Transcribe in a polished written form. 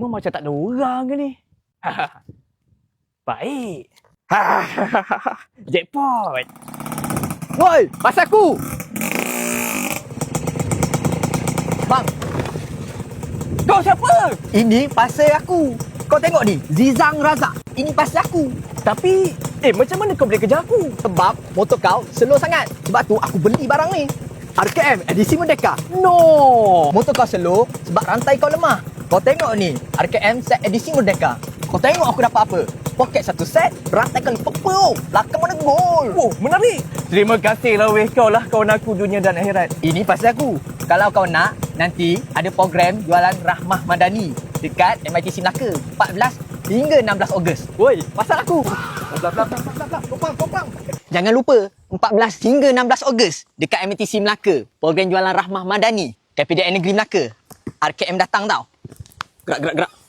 rumah macam tak ada orang ke ni? Baik. Jackpot. Woi, pasal aku. Bang, Kau siapa? ini pasal aku. Kau tengok ni, Zizang Razak. Ini pasal aku. Tapi, macam mana kau boleh kejar aku? Sebab motor kau slow sangat. Sebab tu aku beli barang ni. RKM edisi Merdeka. No. Motor kau slow sebab rantai kau lemah. Kau tengok ni, RKM set edisi Merdeka. Kau tengok aku dapat apa? Poket satu set, rantai kali pepel. Belakang mana gol. Oh, menarik. Terima kasih lah weh kau lah kawan aku dunia dan akhirat. Ini pasal aku. Kalau kau nak, nanti ada program jualan Rahmah Madani dekat MITC Melaka 14 hingga 16 Ogos. Woi, pasal aku. Topang. Jangan lupa 14 hingga 16 Ogos dekat MITC Melaka, program jualan Rahmah Madani, KPDN Negeri Melaka. RKM datang tau. Gerak.